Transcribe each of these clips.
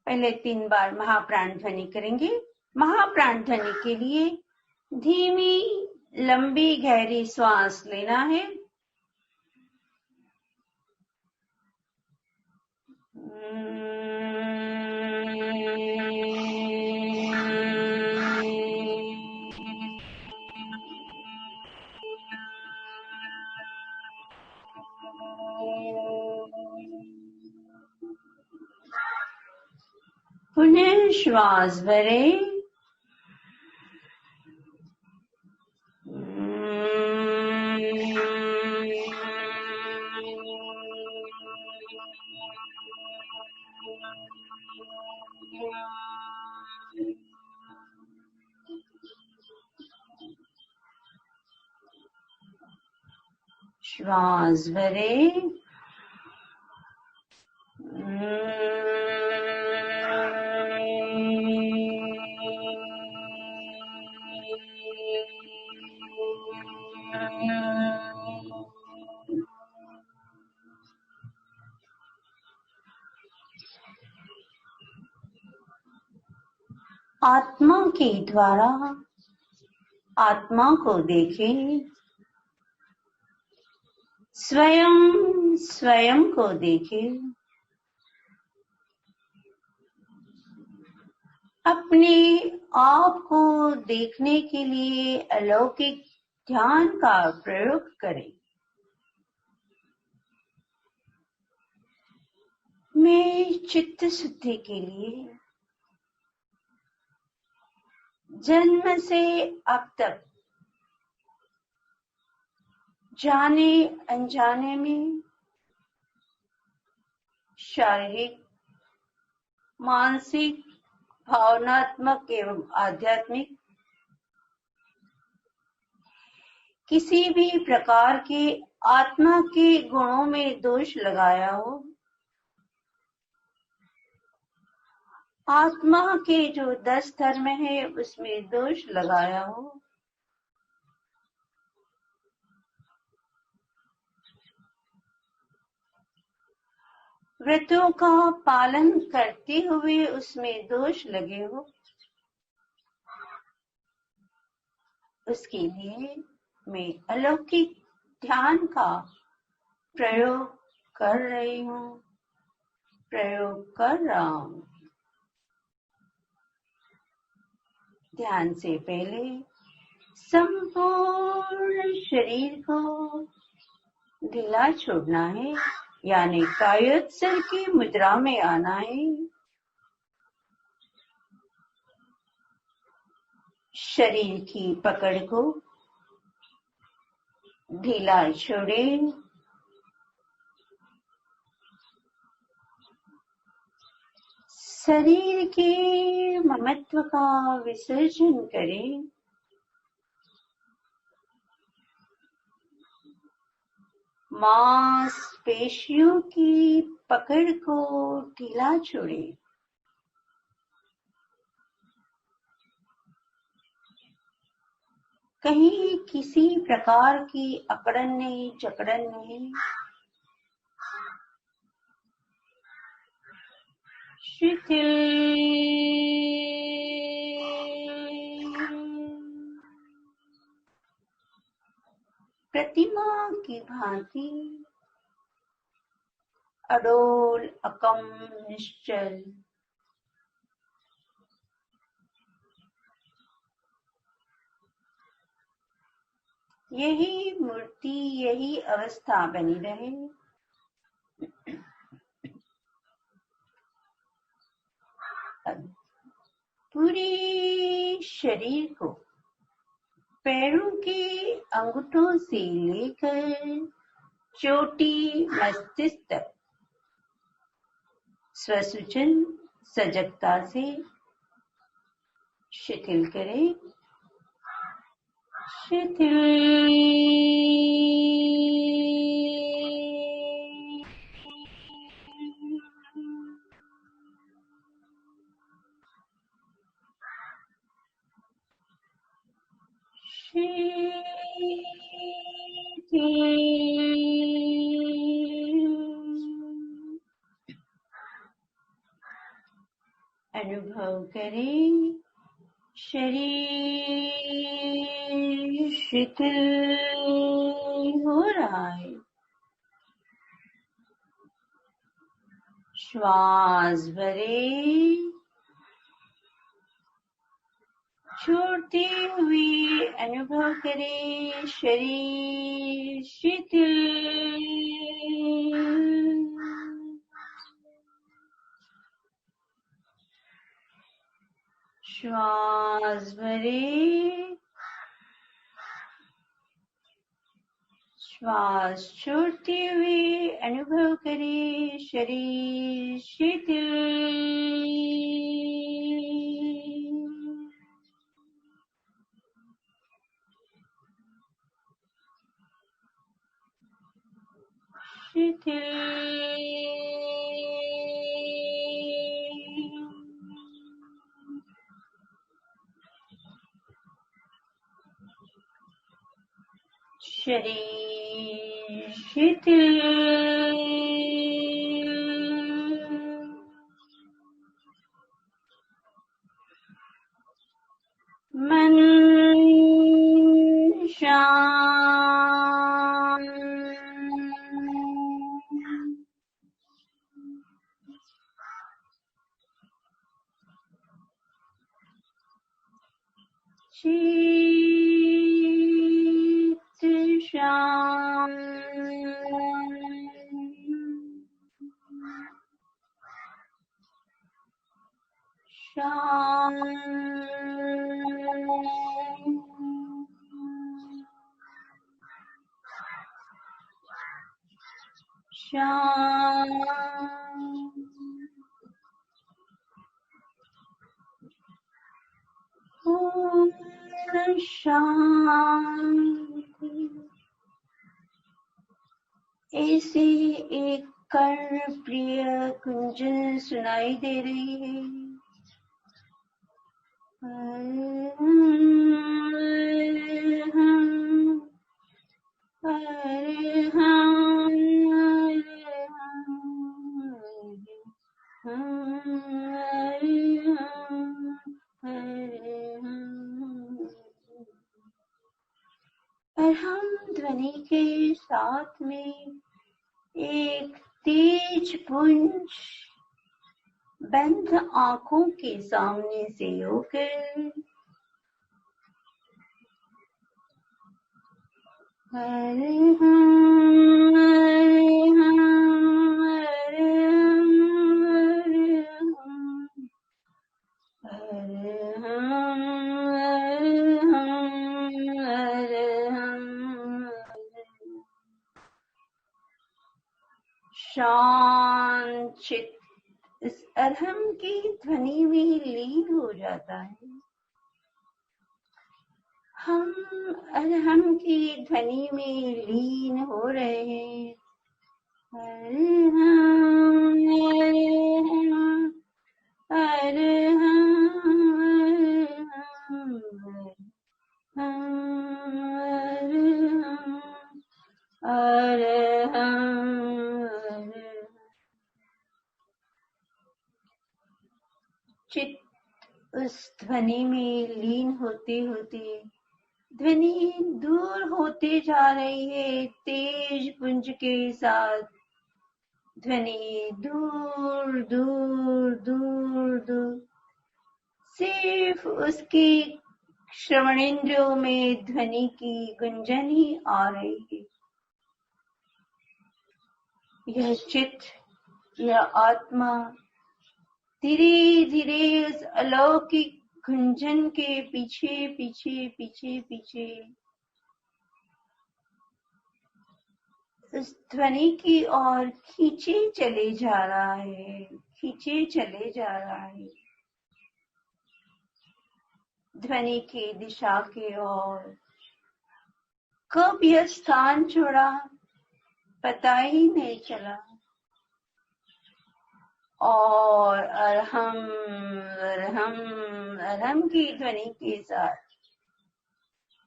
पहले 3 बार महाप्राण ध्वनि करेंगे। महाप्राण ध्वनि के लिए धीमी लंबी गहरी श्वास लेना है। पुनः श्वास भरें। श्वास भरें। आत्मा के द्वारा आत्मा को देखें, स्वयं स्वयं को देखें। अपने आप को देखने के लिए अलौकिक ध्यान का प्रयोग करें। मैं चित्त शुद्धि के लिए जन्म से अब तक जाने अनजाने में शारीरिक, मानसिक, भावनात्मक एवं आध्यात्मिक किसी भी प्रकार के आत्मा के गुणों में दोष लगाया हो, आत्मा के जो 10 धर्म है उसमें दोष लगाया हो, व्रतों का पालन करते हुए उसमें दोष लगे हो, उसके लिए मैं अलौकिक ध्यान का प्रयोग कर रही हूँ, प्रयोग कर रहा हूँ। ध्यान से पहले संपूर्ण शरीर को ढीला छोड़ना है, यानी कायोत्सर्ग की मुद्रा में आना है। शरीर की पकड़ को ढीला छोड़ें। शरीर के ममत्व का विसर्जन करें। मांसपेशियों की पकड़ को ढीला छोड़ें। कहीं किसी प्रकार की अकड़न नहीं, जकड़न नहीं। शिथिल प्रतिमा की भांति अडोल, अकम, निश्चल। यही मूर्ति, यही अवस्था बनी रहे। पूरे शरीर को पैरों के अंगूठों से लेकर चोटी मस्तिष्क तक स्वसूचन सजगता से शिथिल करें। शिथिल अनुभव करें शरीर शिथिल हो रहा है। श्वास भरे, छोड़ते हुए अनुभव करें शरीर शिथिल। श्वास भरे, श्वास छोड़ते हुए अनुभव करें शरीर शिथिल। शरीर शिथिल। मन शांत। चित्त शांत। शांति। ऐसे एक कर्ण प्रिय कुंजन सुनाई दे रही है। और हम ध्वनि के साथ में एक तेज पुंज बंद आंखों के सामने से होकर हरे हम हरे हम हरे हम हरे हम हरे हम शांत चित्त इस अरहम की ध्वनि में लीन हो जाता है। हम अरहम की ध्वनि में लीन हो रहे हैं। अरहम अरहम अरहम। चित्त उस ध्वनि में लीन होते होते ध्वनि दूर होते जा रही है। तेज पुंज के साथ ध्वनि दूर दूर दूर दूर, सिर्फ उसकी श्रवणेंद्रियों में ध्वनि की गुंजन ही आ रही है। यह चित्त, यह आत्मा धीरे धीरे उस अलौकिक गुंजन के पीछे पीछे पीछे पीछे उस ध्वनि की ओर खींचे चले जा रहा है, खींचे चले जा रहा है। ध्वनि की दिशा की ओर कब यह स्थान छोड़ा पता ही नहीं चला। और अरहम अरहम अरहम की ध्वनि के साथ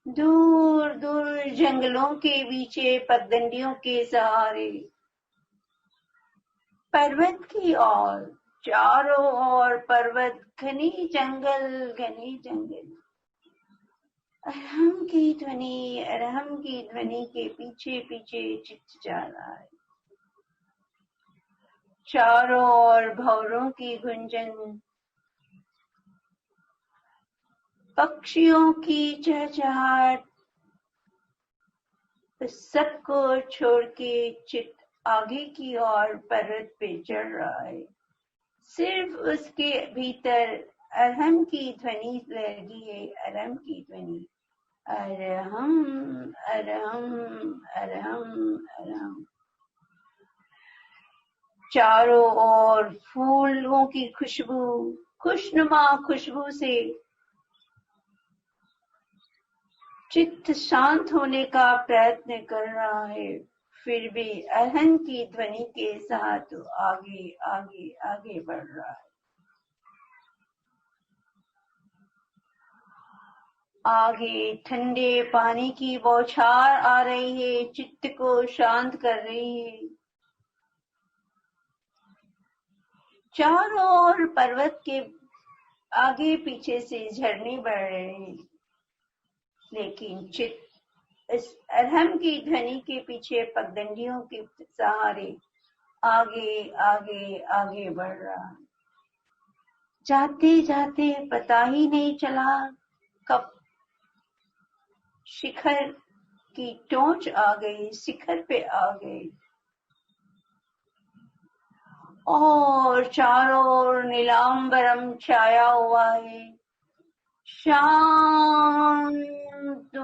दूर दूर जंगलों के बीचे पगडंडियों के सहारे पर्वत की ओर चारों ओर पर्वत, घने जंगल, घने जंगल। अरहम की ध्वनि के पीछे पीछे चित जा रहा है। चारों ओर भौरों की गुंजन, पक्षियों की चहचहाट, सबको छोड़ के चित आगे की ओर पर्वत पे चढ़ रहा है। सिर्फ उसके भीतर अरहम की ध्वनि लगी है, अरहम की ध्वनि। अरहम अरहम अरहम अरहम। चारों ओर फूलों की खुशबू, खुशनुमा खुशबू से चित्त शांत होने का प्रयत्न कर रहा है, फिर भी अरहम की ध्वनि के साथ आगे आगे आगे बढ़ रहा है। आगे ठंडे पानी की बौछार आ रही है, चित्त को शांत कर रही है। चारों ओर पर्वत के आगे पीछे से झरने बह रहे हैं, लेकिन चित्त इस अरहम की ध्वनि के पीछे पगडंडियों के सहारे आगे आगे आगे बढ़ रहा है। जाते जाते पता ही नहीं चला कब शिखर की टोच आ गई, शिखर पे आ गई और चारों ओर नीलांबरम छाया हुआ है। शांत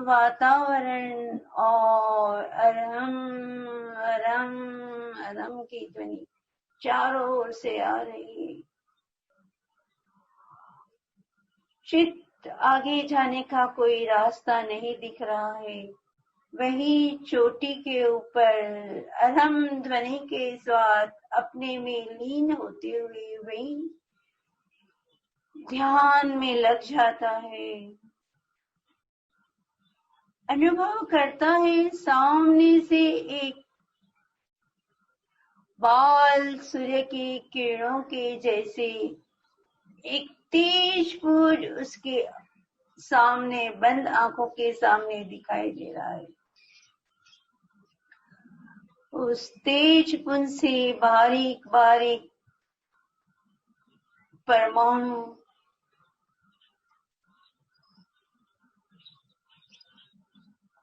वातावरण और अरहम अरहम अरहम की ध्वनि चारों ओर से आ रही है। चित्त आगे जाने का कोई रास्ता नहीं दिख रहा है। वही चोटी के ऊपर अरहम ध्वनि के स्वाद अपने में लीन होते हुए वही ध्यान में लग जाता है। अनुभव करता है सामने से एक बाल सूर्य की किरणों के जैसे एक तेज पुंज उसके सामने, बंद आंखों के सामने दिखाई दे रहा है। उस तेज पुंज से बारीक बारीक परमाणु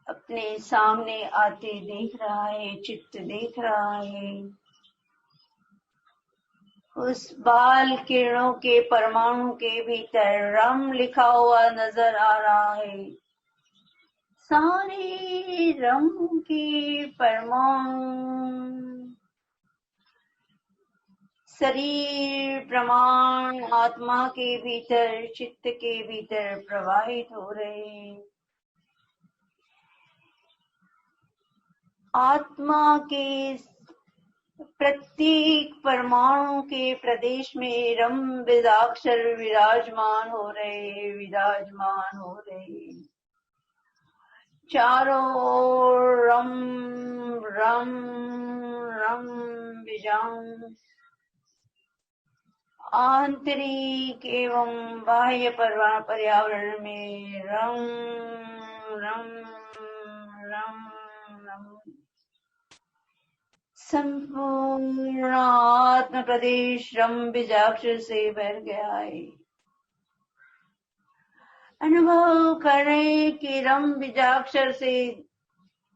अपने सामने आते देख रहा है, चित्त देख रहा है। उस बाल किरणों के परमाणु के भीतर रम लिखा हुआ नजर आ रहा है। सारे रम के परमाणु शरीर प्रमाण आत्मा के भीतर, चित्त के भीतर प्रवाहित हो रहे हैं। आत्मा के प्रत्येक परमाणु के प्रदेश में रम बीजाक्षर विराजमान हो रहे, विराजमान हो रहे। चारों ओर रम रम रम बीजांग आंतरिक एवं बाह्य पर्यावरण में रम रम रम रम। संपूर्ण आत्म प्रदेश रम बीजाक्षर से भर गया है। अनुभव करें कि रम बीजाक्षर से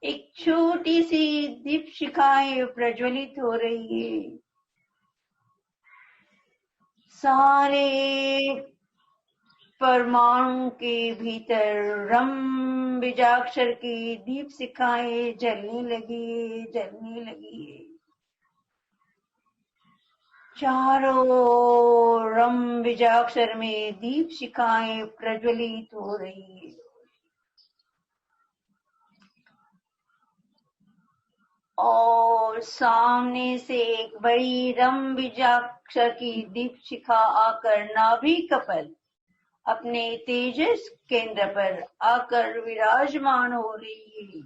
एक छोटी सी दीप शिखाएं प्रज्वलित हो रही है। सारे परमाणु के भीतर रम बीजाक्षर की दीप शिखाएं जलने लगी, जलने लगी। चारों रम बीजाक्षर में दीप शिखाएं प्रज्वलित हो रही है। और सामने से एक बड़ी रम बीजाक्षर की दीप शिखा आकर नाभि कपल अपने तेजस केंद्र पर आकर विराजमान हो रही है।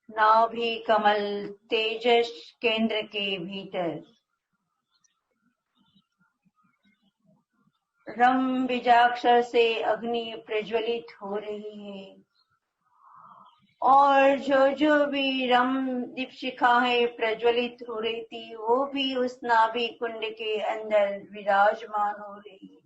नाभि कमल तेजस केंद्र के भीतर रम बीजाक्षर से अग्नि प्रज्वलित हो रही है और जो भी रम दीपशिखाएं प्रज्वलित हो रही थी वो भी उस नाभि कुंड के अंदर विराजमान हो रही है।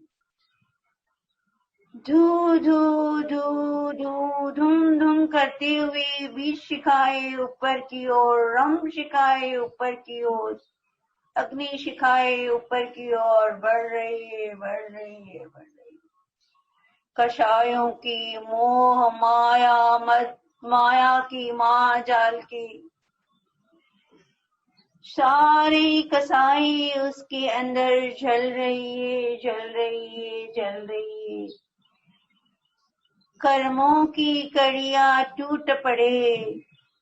धू धू धू धू धूम धूम करते हुए बीज शिखाएं ऊपर की ओर, रम शिखाएं ऊपर की ओर, अग्नि शिखाएं ऊपर की ओर बढ़ रही है, बढ़ रही है, बढ़ रही है। कषायों की मोह माया मत माया की माँ जाल की सारी कसाई उसके अंदर जल रही है, जल रही है, जल रही है। कर्मों की कड़ियां टूट पड़े,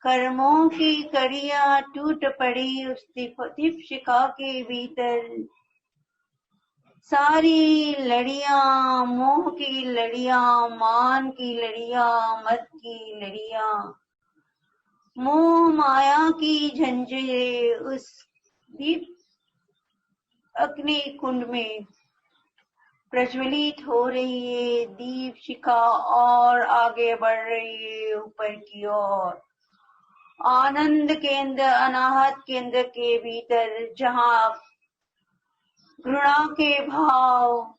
कर्मों की कड़ियां टूट पड़ी उस दीप शिखा के भीतर। सारी लड़ियां, मोह की लड़ियां, मान की लड़ियां, मत की लड़ियां, मोह माया की झंझें उस दीप अग्नि कुंड में प्रज्वलित हो रही है। दीप शिखा और आगे बढ़ रही है ऊपर की ओर। आनंद केंद्र, अनाहत केंद्र के भीतर जहां घृणा के भाव,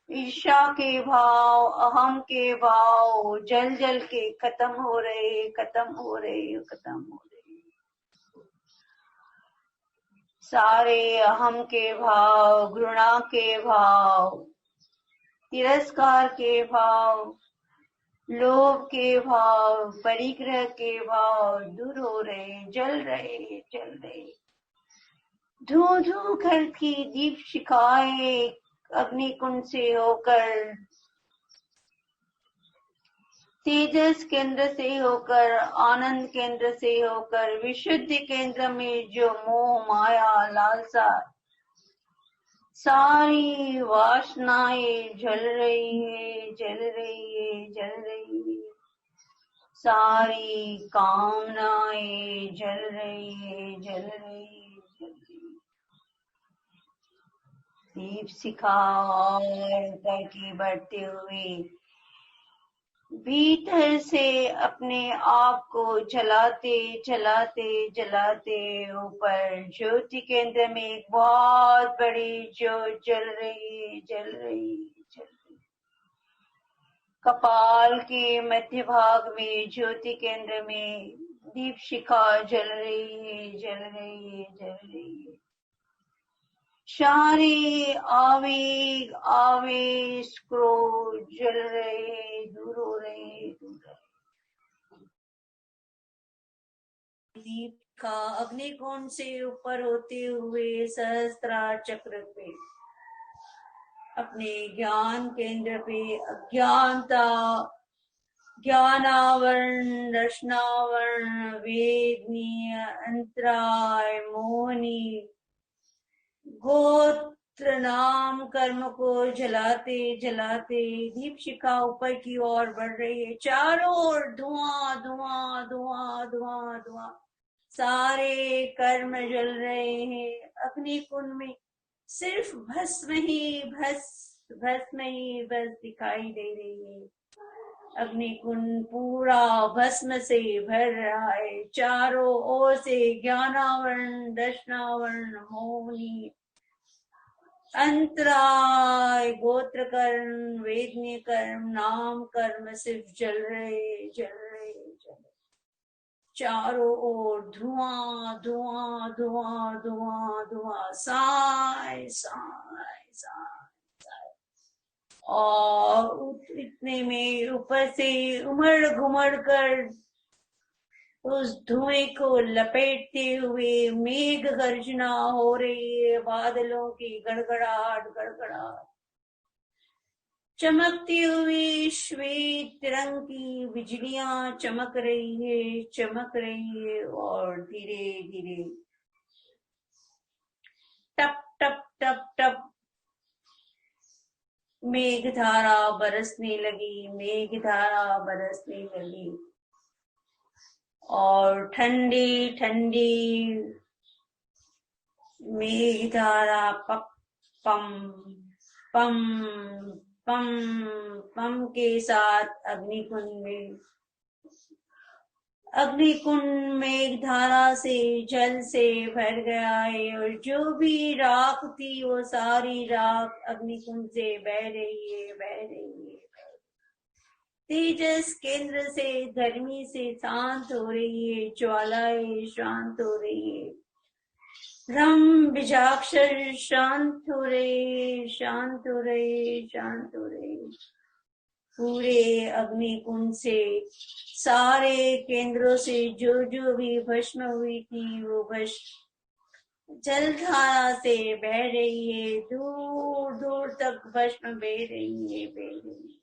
ईर्ष्या के भाव, अहम के भाव जल जल के खत्म हो रहे, खत्म हो रहे, खत्म हो रहे। सारे अहम के भाव, घृणा के भाव, तिरस्कार के भाव, लोभ के भाव, परिग्रह के भाव दूर हो रहे, जल रहे, जल रहे। धू धू करती दीप शिखाएं अग्निकुंड से होकर, तेजस केंद्र से होकर, आनंद केंद्र से होकर, विशुद्धि केंद्र में जो मोह माया लालसा सारी वासनाएं जल रही है, जल रही है, जल रही है। सारी कामनाएं जल रही है, जल रही है, जल रही है। दीप शिखा और ऊपर की बढ़ते हुए भीतर से अपने आप को जलाते जलाते जलाते ऊपर ज्योति केंद्र में एक बहुत बड़ी ज्योत जल रही, जल रही, जल रही। कपाल के मध्य भाग में ज्योति केंद्र में दीप शिखा जल रही है, जल रही है, जल रही है। सारे आवेग, आवेश, क्रोध जल रहे, दूर हो रहे, दूर रहे। दीप का अग्निकुंड से ऊपर होते हुए सहस्त्रार चक्र पे, अपने ज्ञान केंद्र पे अज्ञानता, ज्ञानावरण, रचनावरण, वेदनीय, अंतराय, मोहनी, गोत्र नाम कर्म को जलाते जलाते दीप शिखा ऊपर की ओर बढ़ रही है। चारों ओर धुआं धुआं धुआं धुआं धुआं, सारे कर्म जल रहे हैं। अग्नि कुंड में सिर्फ भस्म ही भस्म ही बस दिखाई दे रही है। अग्निकुंड पूरा भस्म से भर रहा है। चारों ओर से ज्ञानावरण, दर्शनावरण, मौनी, अंतराय, गोत्र कर्म, वेदनीय कर्म, नाम कर्म सिर्फ जल रहे, जल रहे, जल रहे। चारों ओर धुआं धुआं धुआं धुआं धुआं, साय साय साय। और इतने में ऊपर से उमड़ घुमड़ कर उस धुएं को लपेटते हुए मेघ गर्जना हो रही है। बादलों की गड़गड़ाहट गड़गड़ाहट, चमकती हुई श्वेत रंग की बिजलियां चमक रही है, चमक रही है। और धीरे धीरे टप टप टप टप मेघधारा बरसने लगी, मेघधारा बरसने लगी। और ठंडी ठंडी मेघधारा पम पम पम पम के साथ अग्निकुंड मेघ धारा से जल से भर गया है और जो भी राख थी वो सारी राख अग्निकुंड से बह रही है, बह रही है। तेजस केंद्र से गर्मी से शांत हो रही है, ज्वालाएं शांत हो रही है। रम बीजाक्षर शांत हो रहे, शांत हो रहे, शांत हो रहे। पूरे अग्निकुंड से सारे केंद्रों से जो जो भी भस्म हुई थी वो भस्म जलधारा से बह रही है, दूर दूर तक भस्म बह रही है, बह रही है।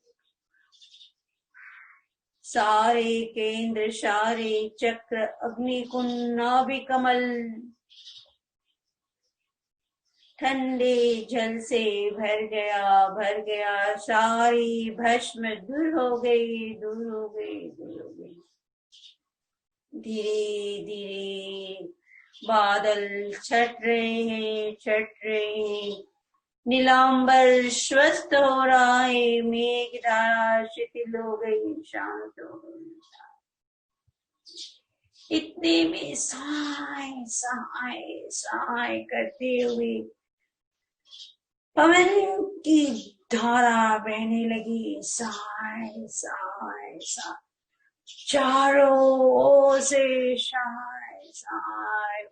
सारे केंद्र, सारे चक्र, अग्निकुंड, नाभिकमल ठंडे जल से भर गया, भर गया। सारी भस्म दूर हो गई, दूर हो गई, दूर हो गई। धीरे धीरे बादल छट रहे हैं, छट रहे हैं। नीलांबर स्वस्थ हो रहा है, मेघ धारा शिथिल हो गई, शांत हो गई। इतने में साय साय साय करते हुए पवन की धारा बहने लगी, साय साय साय, चारों ओर से साय साय।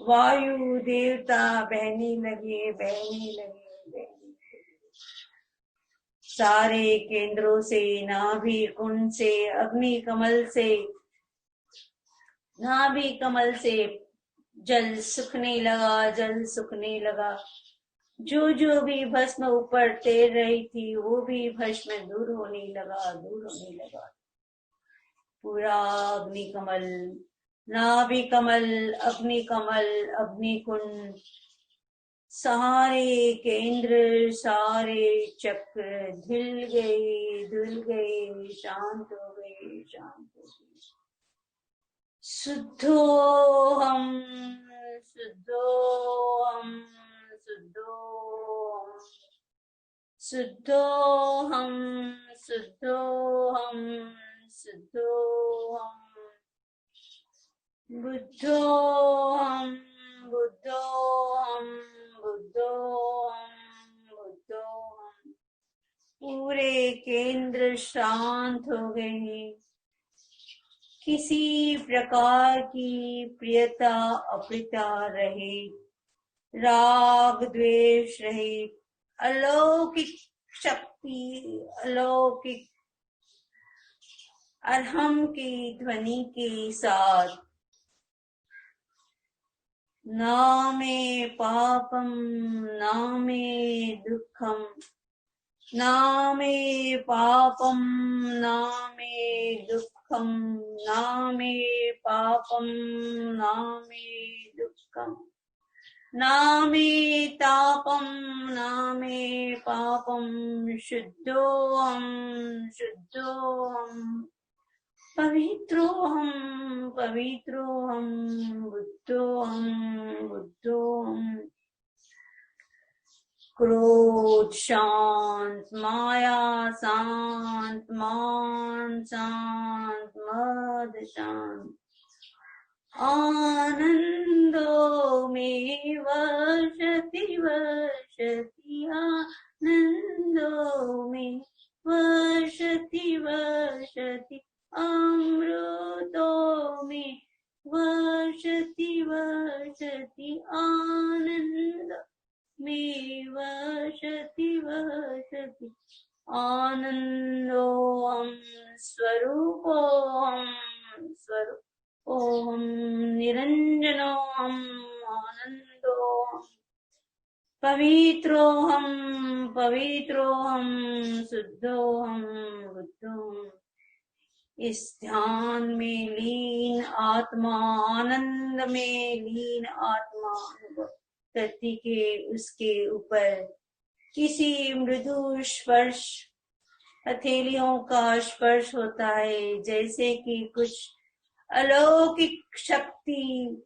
वायु देवता बहने लगे, बहने लगे, बहने लगे। सारे केंद्रों से, नाभि कुंड से, अग्नि कमल से, नाभि कमल से जल सूखने लगा, जल सूखने लगा। जो जो भी भस्म ऊपर तैर रही थी वो भी भस्म दूर होने लगा, दूर होने लगा। पूरा अग्निकमल, नाभिकमल, अग्निकमल, अग्निकुंड, सारे केंद्र, सारे चक्र धुल गए, धुल गए, शांत हो गए, शांत हो गए। शुद्धोहम, शुद्धोहम, शुद्धोहम, शुद्धोहम, शुद्धोहम, शुद्धोहम। बुद्धोहम, बुद्धोहम, बुद्धोहम, बुद्धोहम। पूरे केंद्र शांत हो गए। किसी प्रकार की प्रियता अप्रियता रहे, राग द्वेष रहे, अलौकिक शक्ति, अलौकिक अरहम की ध्वनि के साथ नामे पापम नामे दुखम, नामे पापम नामे दुखम, नामे पापम नामे दुखम, नामे तापम नामे पापम, शुद्धोहम, शुद्धोहम, पवित्रोहम, पवित्रोहम, बुद्धोहम, बुद्धोहम। क्रोध शांत, माया शांत, मान शांत, मद शांत। आनंदो में वर्षति वर्षति, आनंदो में वर्षति वर्षति, अमृतो में वर्षति वर्षति, आनंद में वर्षति वर्षति, आनंदोहम स्वरूपोहम, स्वरूपोहम निरंजनोहम, आनंदोहम पवित्रोहम, पवित्रोहम, शुद्धोहम, बुद्धोहम। इस ध्यान में लीन आत्मा, आनंद में लीन आत्मा धरती के उसके ऊपर किसी मृदु स्पर्श, हथेलियों का स्पर्श होता है, जैसे कि कुछ अलौकिक शक्ति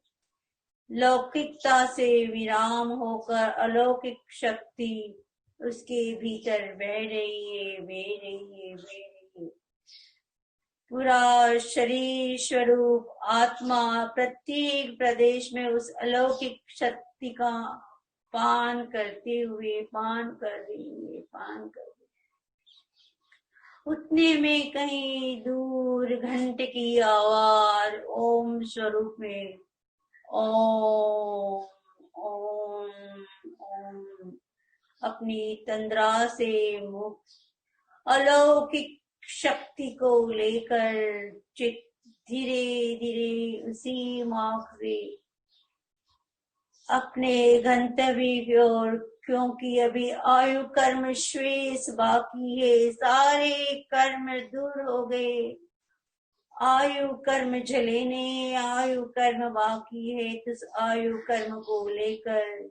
लौकिकता से विराम होकर अलौकिक शक्ति उसके भीतर बह रही है, बह रही है, बह रही है। पूरा शरीर स्वरूप आत्मा प्रत्येक प्रदेश में उस अलौकिक शक्ति का पान करते हुए पान कर रही है, पान कर रही है। उतने में कहीं दूर घंटे की आवाज ओम स्वरूप में ओम ओम ओम अपनी तंद्रा से मुक्त अलौकिक शक्ति को लेकर चित धीरे धीरे उसी मार्ग से अपने गंतव्य की ओर, क्योंकि अभी आयु कर्म शेष बाकी है, सारे कर्म दूर हो गए, आयु कर्म झलेने आयु कर्म बाकी है। तो आयु कर्म को लेकर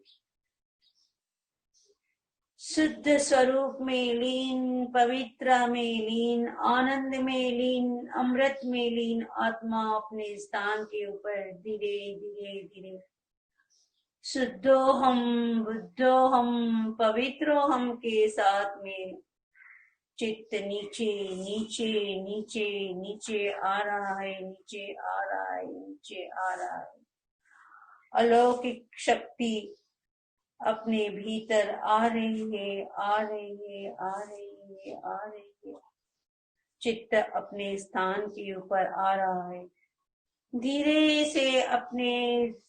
शुद्ध स्वरूप में लीन, पवित्र में लीन, आनंद में लीन, अमृत में लीन आत्मा अपने स्थान के ऊपर धीरे धीरे धीरे शुद्धोहम बुद्धोहम पवित्रोहम के साथ में चित्त नीचे नीचे नीचे नीचे आ रहा है, नीचे आ रहा है, नीचे आ रहा है। अलौकिक शक्ति अपने भीतर आ रही है, आ रही है, आ रही है, आ रही है। चित्त अपने स्थान के ऊपर आ रहा है, धीरे से अपने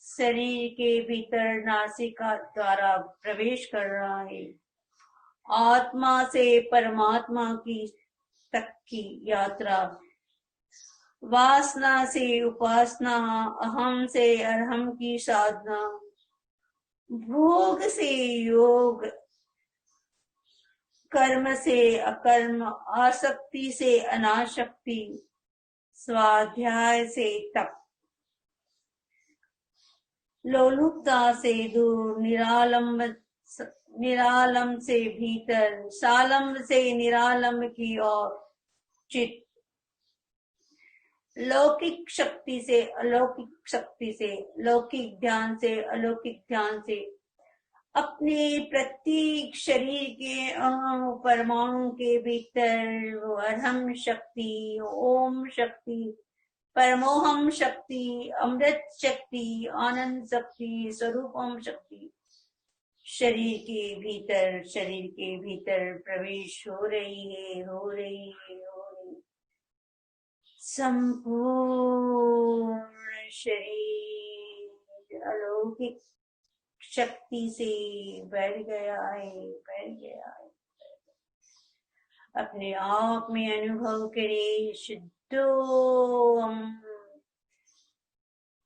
शरीर के भीतर नासिका द्वारा प्रवेश कर रहा है। आत्मा से परमात्मा की तक की यात्रा, वासना से उपासना, अहम से अरहम की साधना, भोग से योग, कर्म से अकर्म, आसक्ति से अनासक्ति, स्वाध्याय से तप, लोलुपता से दूर, निरालंब से भीतर, सालंब से निरालंब की ओर चित, लौकिक शक्ति से अलौकिक शक्ति से, लौकिक ध्यान से अलौकिक ध्यान से अपने प्रत्येक शरीर के अणु परमाणु के भीतर वो अरहम शक्ति, ओम शक्ति, परमोहम शक्ति, अमृत शक्ति, आनंद शक्ति, स्वरूपम शक्ति शरीर के भीतर प्रवेश हो रही है, हो रही है, हो रही। संपूर्ण शरीर अलौकिक शक्ति से भर गया है, भर गया है। अपने आप में अनुभव करे, शुद्धोहम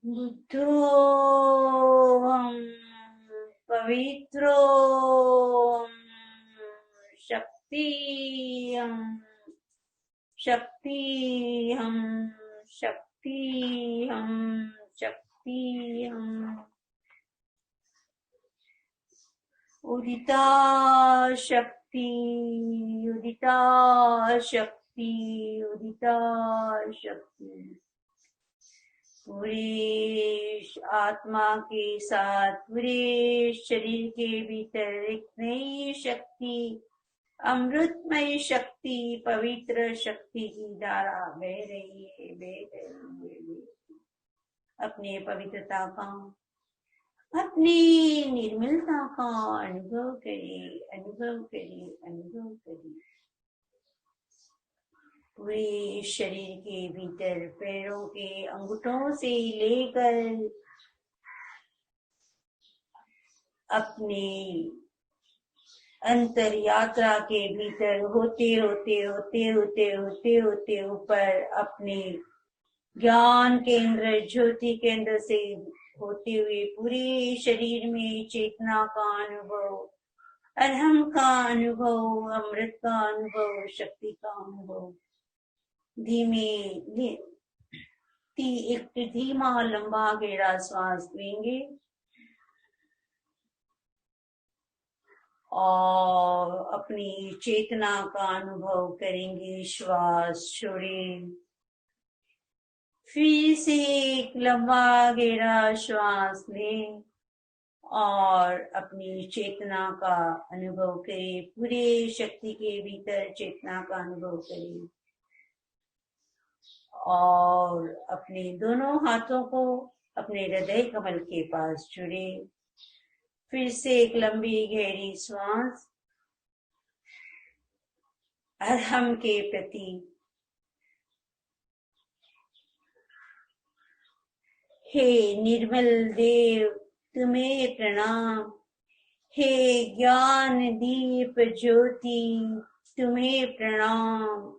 बुद्धोहम पवित्रोहम शक्तिहम शक्तिहम शक्तिहम शक्तिहम उदिता शक्ति, उदिता शक्ति, उदिता शक्ति पूरे आत्मा के साथ पूरे शरीर के भीतर एक नई शक्ति, अमृतमय शक्ति, पवित्र शक्ति की धारा बह रही है, बह रही है। अपने पवित्रता का, अपनी निर्मलता का अनुभव करिए, अनुभव करिए, अनुभव करिए। पूरे शरीर के भीतर पैरों के अंगूठों से लेकर अपने अंतर यात्रा के भीतर होते होते होते होते होते होते ऊपर अपने ज्ञान केंद्र, ज्योति केंद्र से होते हुए पूरे शरीर में चेतना का अनुभव, अरहम का अनुभव, अमृत का अनुभव, शक्ति का अनुभव। धीमे एक धीमा लंबा गहरा श्वास लेंगे और अपनी चेतना का अनुभव करेंगे। श्वास छोड़े, फिर से एक लंबा गहरा श्वास लें और अपनी चेतना का अनुभव करें। पूरे शक्ति के भीतर चेतना का अनुभव करें और अपने दोनों हाथों को अपने हृदय कमल के पास जुड़े। फिर से एक लंबी गहरी श्वास अरहम के प्रति। हे निर्मल देव, तुम्हें प्रणाम। हे ज्ञान दीप ज्योति, तुम्हें प्रणाम।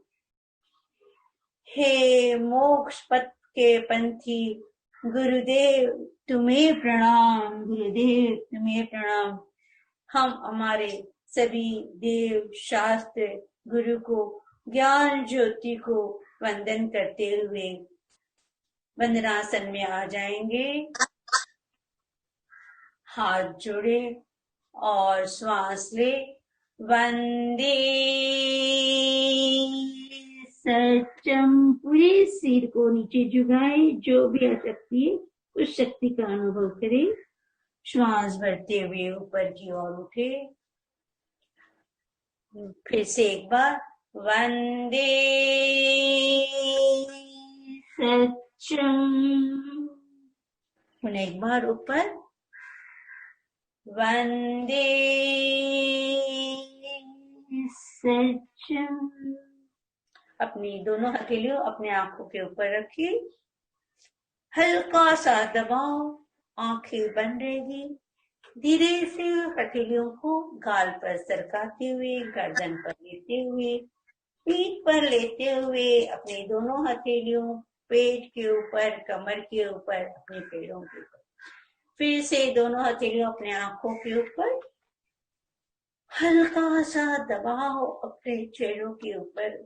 हे मोक्ष पथ के पंथी गुरुदेव, तुम्हें प्रणाम। गुरुदेव, तुम्हें प्रणाम। हम हमारे सभी देव शास्त्र गुरु को, ज्ञान ज्योति को वंदन करते हुए वंदनासन में आ जाएंगे। हाथ जोड़े और श्वास ले। वंदे सचम। पूरे सिर को नीचे झुकाए। जो भी शक्ति है उस शक्ति का अनुभव करे। श्वास भरते हुए ऊपर की ओर उठे। फिर से एक बार। वंदे सचम। पुनः एक बार ऊपर। वंदे सचम। अपनी दोनों हथेलियों अपने आंखों के ऊपर रखिए। हल्का सा दबाओ, आंखें बंद रहेगी। धीरे से हथेलियों को गाल पर सरकाते हुए, गर्दन पर लेते हुए, पीठ पर लेते हुए, अपने दोनों हथेलियों पेट के ऊपर, कमर के ऊपर, अपने पैरों के ऊपर। फिर से दोनों हथेलियों अपने आंखों के ऊपर। हल्का सा दबाव अपने चेहरों के ऊपर।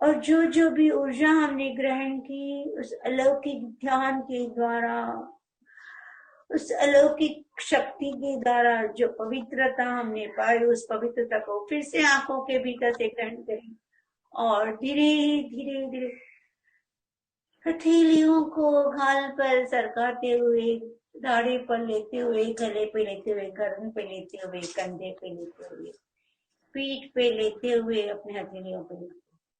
और जो जो भी ऊर्जा हमने ग्रहण की उस अलौकिक ध्यान के द्वारा, उस अलौकिक शक्ति के द्वारा जो पवित्रता हमने पाई, उस पवित्रता को फिर से आंखों के भीतर से ग्रहण करें और धीरे धीरे धीरे हथेलियों को गाल पर सरकाते हुए, दाढ़ी पर लेते हुए, गले पे लेते हुए, गर्दन पे लेते हुए, कंधे पे लेते हुए, पीठ पे लेते हुए, अपने हथेलियों पे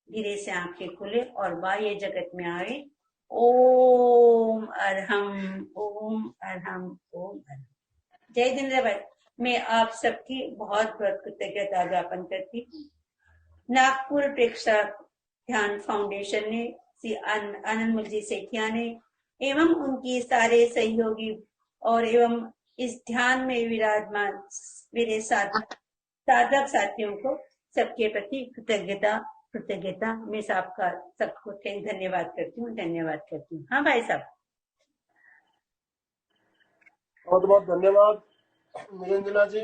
धीरे से आंखें खुले और बाह्य जगत में आए। ओम अरहम, ओम अरहम, ओम अरहम। जय जिनेन्द्र भाई। मैं आप सबकी बहुत बहुत कृतज्ञता ज्ञापन करती हूँ। नागपुर प्रेक्षा ध्यान फाउंडेशन ने, श्री आनंद जी सेठिया ने एवं उनकी सारे सहयोगी और एवं इस ध्यान में विराजमान मेरे साधक साथियों को सबके प्रति कृतज्ञता मैं सबका सबको धन्यवाद करती हूँ। हाँ भाई साहब। बहुत बहुत धन्यवाद निरंजना जी।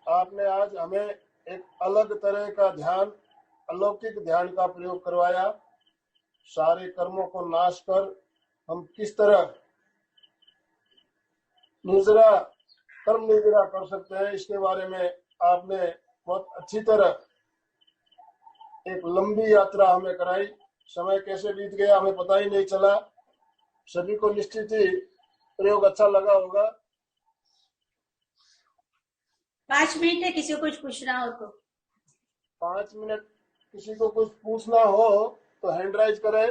आपने आज हमें एक अलग तरह का ध्यान, अलौकिक ध्यान का प्रयोग करवाया। सारे कर्मों को नाश कर हम किस तरह कर्म निर्जरा कर सकते हैं, इसके बारे में आपने बहुत अच्छी तरह एक लंबी यात्रा हमें कराई। समय कैसे बीत गया हमें पता ही नहीं चला। सभी को निश्चित ही प्रयोग अच्छा लगा होगा। 5 मिनट है, किसी को कुछ पूछना हो तो। 5 मिनट किसी को कुछ पूछना हो तो हैंड राइज करे।